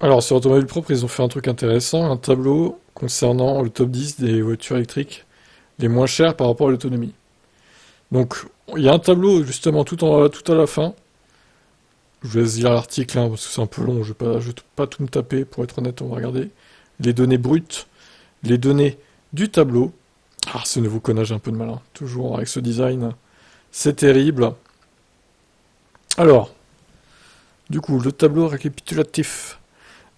Alors, sur Automobile Propre, ils ont fait un truc intéressant, un tableau concernant le top 10 des voitures électriques les moins chères par rapport à l'autonomie. Donc, il y a un tableau, justement, tout à la fin. Je vous laisse lire l'article, hein, parce que c'est un peu long, je vais pas tout me taper, pour être honnête, on va regarder. Les données brutes, les données du tableau. Ah, ce nouveau connage un peu de malin, toujours avec ce design. C'est terrible. Alors, du coup, le tableau récapitulatif.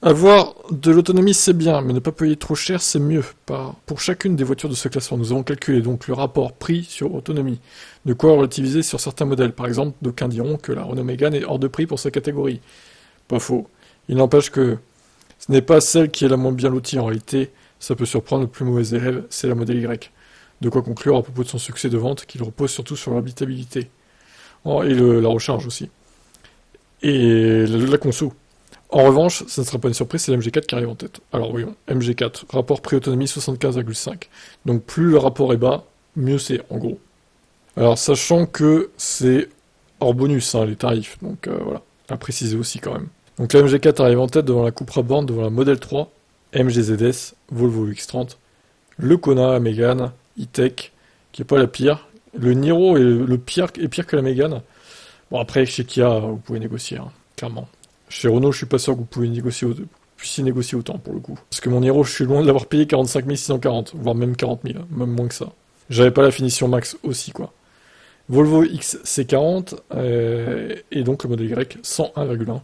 Avoir de l'autonomie, c'est bien, mais ne pas payer trop cher, c'est mieux. Pour chacune des voitures de ce classement, nous avons calculé donc le rapport prix sur autonomie. De quoi relativiser sur certains modèles. Par exemple, d'aucuns diront que la Renault Mégane est hors de prix pour sa catégorie. Pas faux. Il n'empêche que ce n'est pas celle qui est la moins bien lotie en réalité. Ça peut surprendre le plus mauvais élève, c'est la modèle Y. De quoi conclure à propos de son succès de vente, qu'il repose surtout sur l'habitabilité. Oh, et la recharge aussi. Et la conso. En revanche, ça ne sera pas une surprise, c'est l'MG4 qui arrive en tête. Alors voyons, MG4, rapport prix-autonomie 75,5. Donc plus le rapport est bas, mieux c'est, en gros. Alors sachant que c'est hors bonus, hein, les tarifs, donc voilà, à préciser aussi quand même. Donc la MG4 arrive en tête devant la Cupra Born, devant la Model 3, MG ZS, Volvo X30, le Kona, la Mégane, E-Tech, qui est pas la pire. Le Niro est pire que la Mégane. Bon après, chez Kia, vous pouvez négocier, hein, clairement. Chez Renault, je suis pas sûr que vous puissiez négocier autant pour le coup. Parce que mon Niro, je suis loin de l'avoir payé 45 640, voire même 40 000, même moins que ça. J'avais pas la finition max aussi, quoi. Volvo XC40, et donc le modèle Y, 101,1,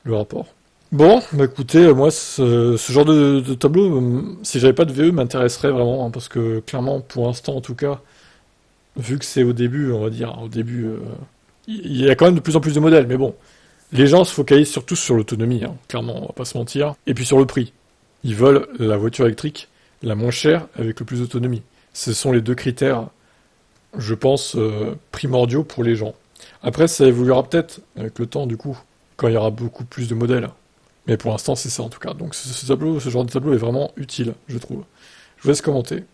le rapport. Bon, bah écoutez, moi, ce genre de tableau, si j'avais pas de VE, m'intéresserait vraiment, hein, parce que clairement, pour l'instant en tout cas, vu que c'est au début, on va dire, au début, il y a quand même de plus en plus de modèles, mais bon, les gens se focalisent surtout sur l'autonomie, hein, clairement, on va pas se mentir, et puis sur le prix. Ils veulent la voiture électrique la moins chère avec le plus d'autonomie. Ce sont les deux critères, je pense, primordiaux pour les gens. Après, ça évoluera peut-être avec le temps, du coup, quand il y aura beaucoup plus de modèles. Mais pour l'instant, c'est ça en tout cas. Donc ce genre de tableau est vraiment utile, je trouve. Je vous laisse commenter.